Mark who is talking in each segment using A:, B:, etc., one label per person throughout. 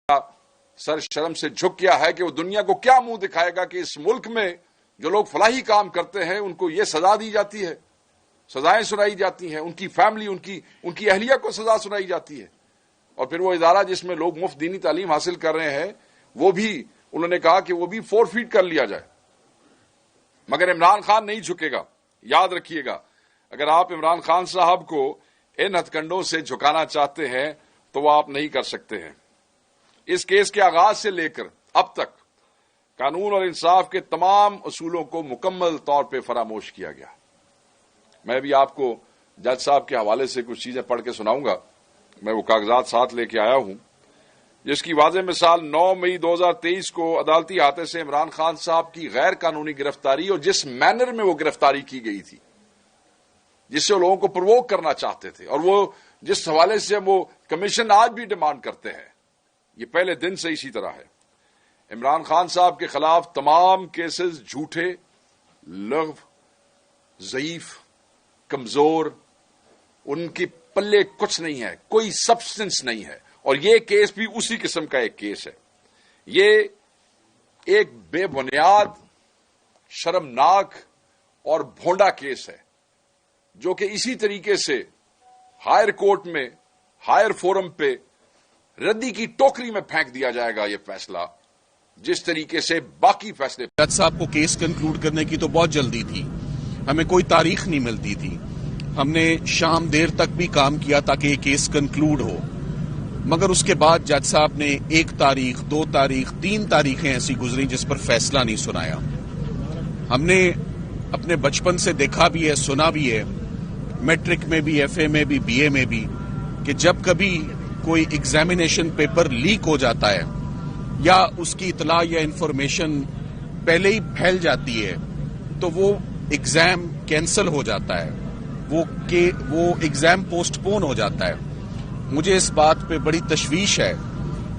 A: سر شرم سے جھک گیا ہے کہ وہ دنیا کو کیا منہ دکھائے گا کہ اس ملک میں جو لوگ فلاحی کام کرتے ہیں ان کو یہ سزا دی جاتی ہے، سزائیں سنائی جاتی ہیں، ان کی فیملی، ان کی اہلیہ کو سزا سنائی جاتی ہے، اور پھر وہ ادارہ جس میں لوگ مفت دینی تعلیم حاصل کر رہے ہیں وہ بھی انہوں نے کہا کہ وہ بھی فورفیٹ کر لیا جائے۔ مگر عمران خان نہیں جھکے گا۔ یاد رکھیے گا، اگر آپ عمران خان صاحب کو ان ہتھ کنڈوں سے جھکانا چاہتے ہیں تو وہ آپ نہیں کر سکتے ہیں۔ اس کیس کے آغاز سے لے کر اب تک قانون اور انصاف کے تمام اصولوں کو مکمل طور پہ فراموش کیا گیا۔ میں بھی آپ کو جج صاحب کے حوالے سے کچھ چیزیں پڑھ کے سناؤں گا، میں وہ کاغذات ساتھ لے کے آیا ہوں، جس کی واضح مثال 9 مئی 2023 کو عدالتی احاطے سے عمران خان صاحب کی غیر قانونی گرفتاری اور جس مینر میں وہ گرفتاری کی گئی تھی، جس سے وہ لوگوں کو پرووک کرنا چاہتے تھے، اور وہ جس حوالے سے وہ کمیشن آج بھی ڈیمانڈ کرتے ہیں، یہ پہلے دن سے اسی طرح ہے۔ عمران خان صاحب کے خلاف تمام کیسز جھوٹے، لغو، ضعیف، کمزور، ان کی پلے کچھ نہیں ہے، کوئی سبسٹنس نہیں ہے، اور یہ کیس بھی اسی قسم کا ایک کیس ہے۔ یہ ایک بے بنیاد، شرمناک اور بھونڈا کیس ہے جو کہ اسی طریقے سے ہائر کورٹ میں، ہائر فورم پہ ردی کی ٹوکری میں پھینک دیا جائے گا یہ فیصلہ، جس طریقے سے باقی فیصلے۔
B: جج صاحب کو کیس کنکلوڈ کرنے کی تو بہت جلدی تھی، ہمیں کوئی تاریخ نہیں ملتی تھی، ہم نے شام دیر تک بھی کام کیا تاکہ یہ کیس کنکلوڈ ہو، مگر اس کے بعد جج صاحب نے 1 تاریخ، 2 تاریخ، 3 تاریخیں ایسی گزری جس پر فیصلہ نہیں سنایا۔ ہم نے اپنے بچپن سے دیکھا بھی ہے، سنا بھی ہے، میٹرک میں بھی، ایف اے میں بھی، بی اے میں بھی، کہ جب کبھی کوئی ایگزامینیشن پیپر لیک ہو جاتا ہے یا اس کی اطلاع یا انفارمیشن پہلے ہی پھیل جاتی ہے تو وہ ایگزام کینسل ہو جاتا ہے، وہ ایگزام پوسٹ پون ہو جاتا ہے۔ مجھے اس بات پہ بڑی تشویش ہے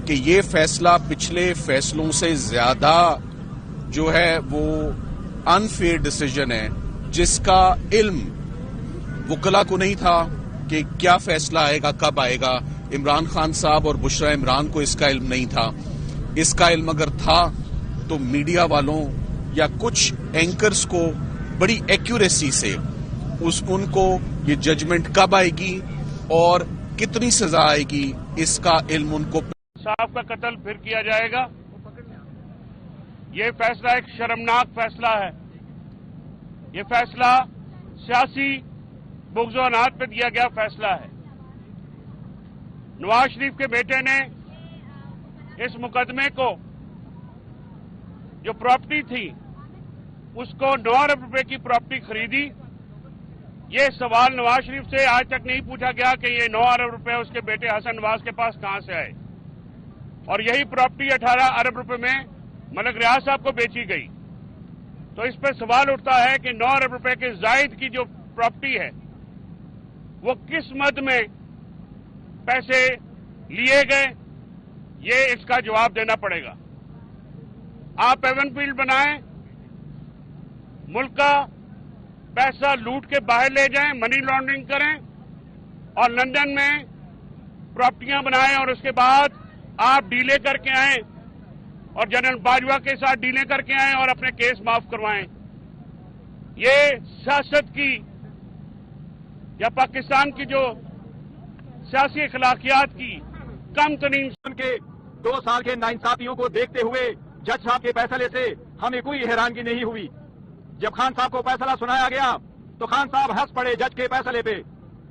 B: کہ یہ فیصلہ پچھلے فیصلوں سے زیادہ جو ہے وہ انفیئر ڈیسیژن ہے، جس کا علم وکلا کو نہیں تھا کہ کیا فیصلہ آئے گا، کب آئے گا۔ عمران خان صاحب اور بشرا عمران کو اس کا علم نہیں تھا۔ اس کا علم اگر تھا تو میڈیا والوں یا کچھ اینکرز کو بڑی ایکوریسی سے ان کو یہ ججمنٹ کب آئے گی اور کتنی سزا آئے گی، اس کا علم ان کو۔
C: صاحب کا قتل پھر کیا جائے گا، یہ فیصلہ ایک شرمناک فیصلہ ہے۔ یہ فیصلہ سیاسی بغض و عناد پہ دیا گیا فیصلہ ہے۔ نواز شریف کے بیٹے نے اس مقدمے کو، جو پراپرٹی تھی اس کو 9 ارب روپے کی پراپرٹی خریدی۔ یہ سوال نواز شریف سے آج تک نہیں پوچھا گیا کہ یہ 9 ارب روپے اس کے بیٹے حسن نواز کے پاس کہاں سے آئے، اور یہی پراپرٹی 18 ارب روپے میں ملک ریاض صاحب کو بیچی گئی۔ تو اس پہ سوال اٹھتا ہے کہ 9 ارب روپے کے زائد کی جو پراپرٹی ہے وہ کس مد میں پیسے لیے گئے، یہ اس کا جواب دینا پڑے گا۔ آپ ایون فیلڈ بنائیں، ملک کا پیسہ لوٹ کے باہر لے جائیں، منی لانڈرنگ کریں، اور لندن میں پراپرٹیاں بنائیں، اور اس کے بعد آپ ڈیلے کر کے آئیں اور جنرل باجوہ کے ساتھ ڈیلے کر کے آئیں اور اپنے کیس معاف کروائیں۔ یہ سیاست کی یا پاکستان کی جو سیاسی اخلاقیات کی کم ترین
D: کے 2 سال کے ناانصافیوں کو دیکھتے ہوئے جج صاحب کے فیصلے سے ہمیں کوئی حیرانگی نہیں ہوئی۔ جب خان صاحب کو فیصلہ سنایا گیا تو خان صاحب ہنس پڑے جج کے فیصلے پہ۔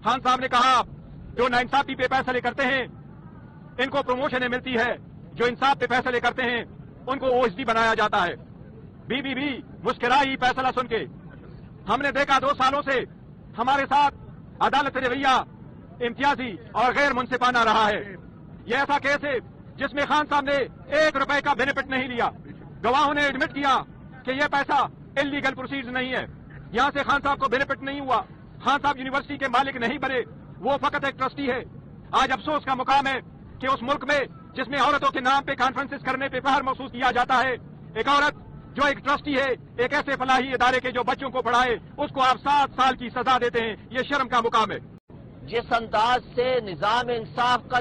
D: خان صاحب نے کہا جو ناانصافی پہ فیصلے کرتے ہیں ان کو پروموشنیں ملتی ہے، جو انصاف پہ فیصلے کرتے ہیں ان کو OSD بنایا جاتا ہے۔ بی مسکرائی فیصلہ سن کے۔ ہم نے دیکھا 2 سالوں سے ہمارے ساتھ عدالت رویہ امتیازی اور غیر منصفانہ رہا ہے۔ یہ ایسا کیس ہے جس میں خان صاحب نے 1 روپے کا بینیفٹ نہیں لیا۔ گواہوں نے ایڈمٹ کیا کہ یہ پیسہ انلیگل پروسیڈز نہیں ہے، یہاں سے خان صاحب کو بینیفٹ نہیں ہوا۔ خان صاحب یونیورسٹی کے مالک نہیں بنے، وہ فقط ایک ٹرسٹی ہے۔ آج افسوس کا مقام ہے کہ اس ملک میں جس میں عورتوں کے نام پہ کانفرنسز کرنے پہ فخر محسوس کیا جاتا ہے، ایک عورت جو ایک ٹرسٹی ہے ایک ایسے فلاحی ادارے کے جو بچوں کو پڑھائے، اس کو آپ 7 سال کی سزا دیتے ہیں، یہ شرم کا مقام ہے۔
E: جس انداز سے نظام انصاف کا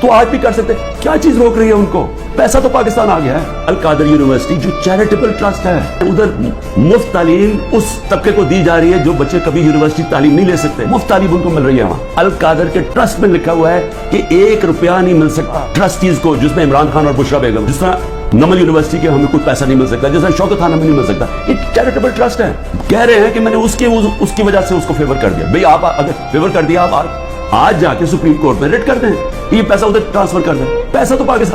F: تو آج بھی کر سکتے. کیا چیز روک رہی ہے ان کو؟ پیسہ تو پاکستان آ گیا ہے. القادر یونیورسٹی جو چیریٹیبل ٹرسٹ ہے, ادھر مفت تعلیم اس طبقے کو دی جا رہی ہے جو بچے کبھی یونیورسٹی تعلیم نہیں لے سکتے, مفت تعلیم ان کو مل رہی ہے وہاں. القادر کے ٹرسٹ میں لکھا ہوا ہے کہ 1 روپیہ نہیں مل سکتا ٹرسٹیز کو, جس میں عمران خان اور بشرا بیگم. جس طرح نمل یونیورسٹی کے ہمیں کوئی پیسہ نہیں مل سکتا, جیسا شوکت خان ہمیں نہیں مل سکتا. یہ چیریٹیبل ٹرسٹ ہے. کہہ رہے ہیں کہ میں نے اس کی وجہ سے اس کو فیور کر دیا. بھئی آپ اگر فیور کر دیا, آپ آج جا کے سپریم کورٹ میں ریٹ کر دیں, یہ پیسہ ادھر ٹرانسفر کر دیں. پیسہ تو پاکستان